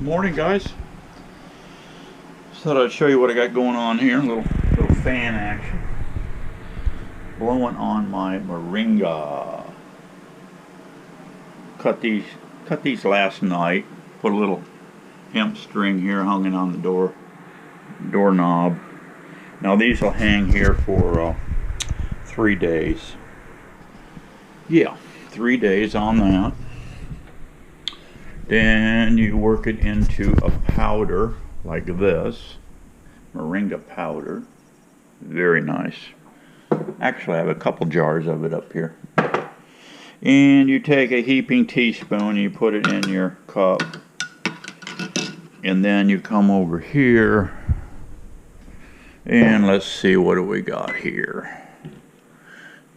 Morning, guys. Just thought I'd show you what I got going on here. A little fan action. Blowing on my moringa. Cut these last night. Put a little hemp string here hanging on the doorknob. Now these will hang here for 3 days. Yeah, 3 days on that. Then you work it into a powder like this, moringa powder. Very nice. Actually, I have a couple jars of it up here. And you take a heaping teaspoon and you put it in your cup. And then you come over here and let's see, what do we got here?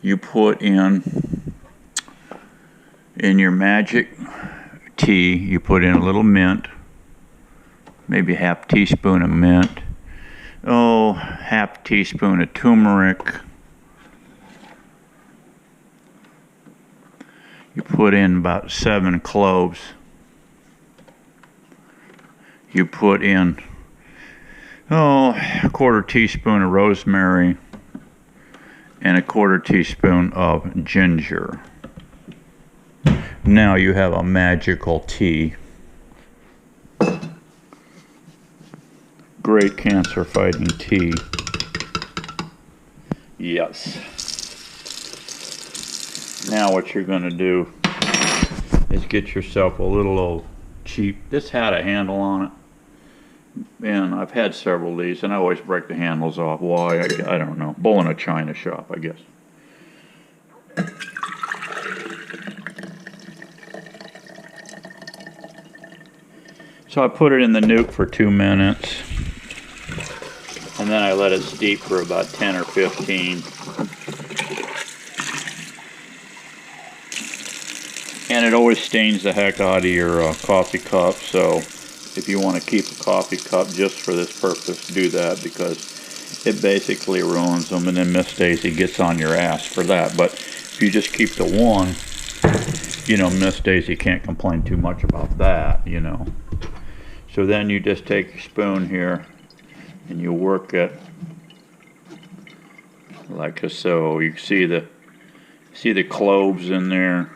You put in your magic tea, you put in a little mint, maybe half teaspoon of mint, half teaspoon of turmeric. You put in about 7 cloves. You put in a quarter teaspoon of rosemary and a quarter teaspoon of ginger. Now you have a magical tea. Great cancer fighting tea. Yes. Now what you're going to do is get yourself a little old cheap. This had a handle on it. And I've had several of these and I always break the handles off. Why? I don't know. Bull in a china shop, I guess. So I put it in the nuke for 2 minutes, and then I let it steep for about 10 or 15. And it always stains the heck out of your coffee cup, so if you want to keep a coffee cup just for this purpose, do that, because it basically ruins them, and then Miss Daisy gets on your ass for that. But if you just keep the one, you know, Miss Daisy can't complain too much about that, you know. So then you just take your spoon here and you work it like so. You see the cloves in there.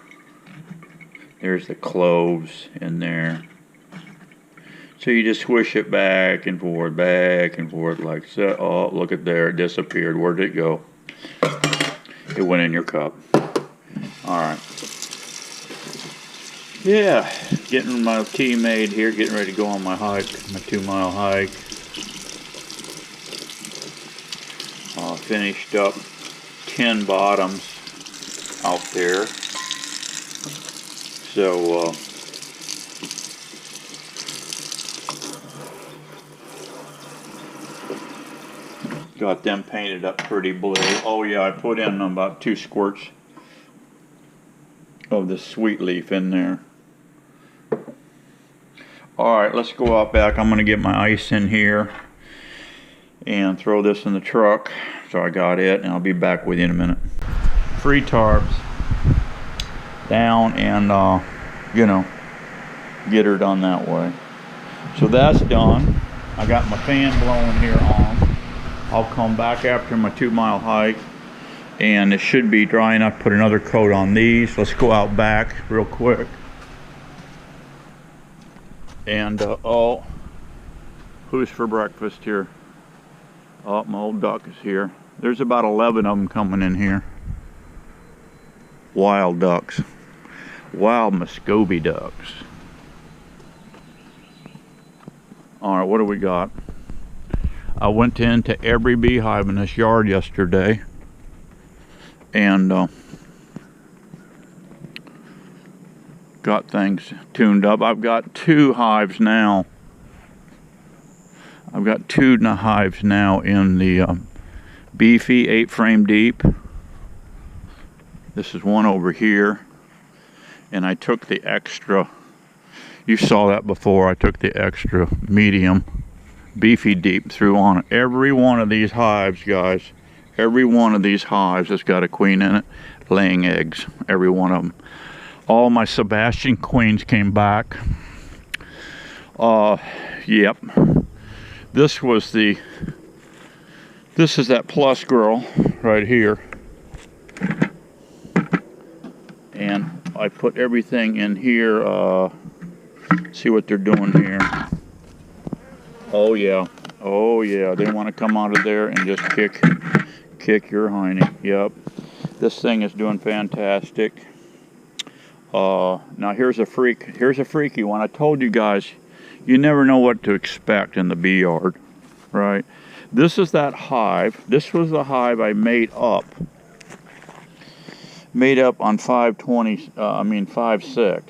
There's the cloves in there. So you just swish it back and forth like so. Oh, look at there, it disappeared. Where did it go? It went in your cup. All right. Yeah, getting my tea made here, getting ready to go on my hike, my 2-mile hike. Finished up 10 bottoms out there. So, got them painted up pretty blue. Oh yeah, I put in about 2 squirts of the sweet leaf in there. Alright, let's go out back. I'm going to get my ice in here and throw this in the truck. So I got it, and I'll be back with you in a minute. Free tarps down and, you know, get her done that way. So that's done. I got my fan blowing here on. I'll come back after my 2-mile hike, and it should be dry enough to put another coat on these. Let's go out back real quick. And oh, who's for breakfast here? Oh, my old duck is here. There's about 11 of them coming in here. Wild ducks. Wild Muscovy ducks. Alright, what do we got? I went into every beehive in this yard yesterday. And got things tuned up. I've got 2 hives now. I've got 2 hives now in the beefy 8-frame deep. This is one over here. And I took the extra, you saw that before, I took the extra medium beefy deep through on every one of these hives, guys. Every one of these hives has got a queen in it, laying eggs, every one of them. All my Sebastian queens came back. Yep. This is that Plus Girl right here. And I put everything in here. See what they're doing here. Oh yeah. Oh yeah. They want to come out of there and just kick your hiney. Yep. This thing is doing fantastic. Now here's a freaky one. I told you guys, you never know what to expect in the bee yard, right? This is that hive. This was the hive I made up on 5/6.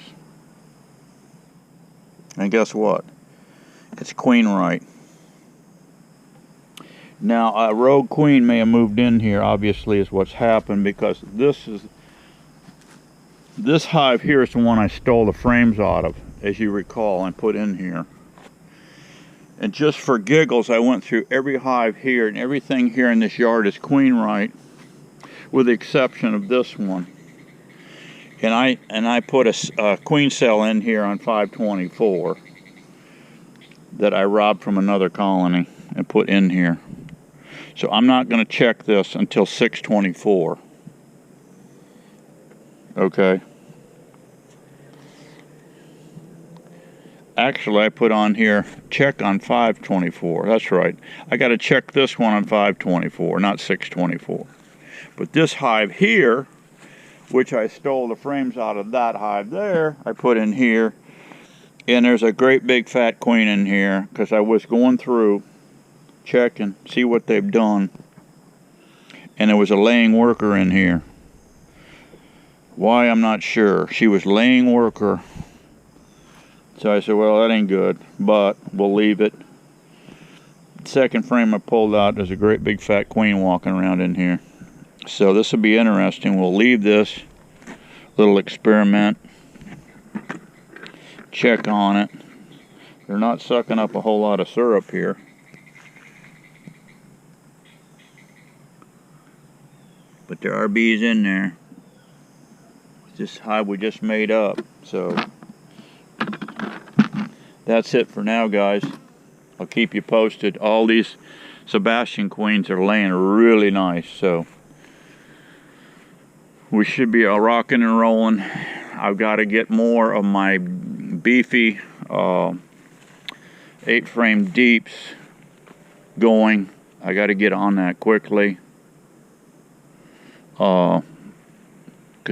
And guess what? It's queen right. Now a rogue queen may have moved in here, obviously, is what's happened, because this hive here is the one I stole the frames out of, as you recall, and put in here. And just for giggles, I went through every hive here, and everything here in this yard is queen right, with the exception of this one. And I put a queen cell in here on 5/24 that I robbed from another colony and put in here. So I'm not going to check this until 6/24. Okay. Actually, I put on here, check on 5/24. That's right. I got to check this one on 5/24, not 6/24. But this hive here, which I stole the frames out of that hive there, I put in here. And there's a great big fat queen in here, because I was going through, checking, see what they've done. And there was a laying worker in here. Why, I'm not sure. She was laying worker. So I said, well, that ain't good, but we'll leave it. Second frame I pulled out, there's a great big fat queen walking around in here. So this will be interesting. We'll leave this little experiment. Check on it. They're not sucking up a whole lot of syrup here. But there are bees in there. This hive we just made up. So that's it for now, guys. I'll keep you posted. All these Sebastian queens are laying really nice, so we should be rocking and rolling. I've got to get more of my beefy 8-frame deeps going. I got to get on that quickly, because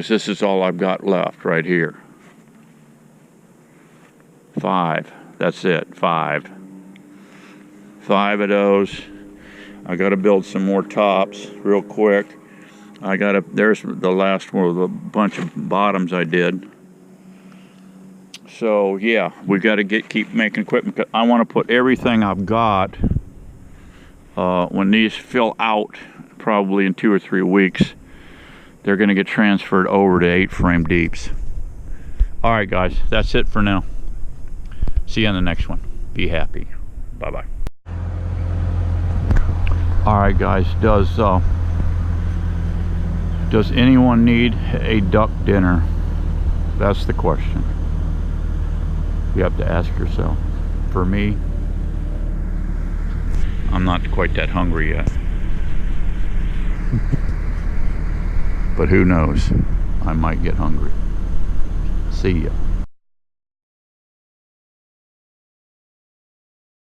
this is all I've got left right here. 5. That's it. 5 of those. I got to build some more tops real quick. There's the last one with a bunch of bottoms I did. So yeah, we got to keep making equipment. I want to put everything I've got. When these fill out, probably in 2 or 3 weeks, they're going to get transferred over to 8-frame deeps. All right, guys, that's it for now. See you on the next one. Be happy. Bye-bye. All right, guys, does anyone need a duck dinner? That's the question you have to ask yourself. For me, I'm not quite that hungry yet. But who knows? I might get hungry. See ya.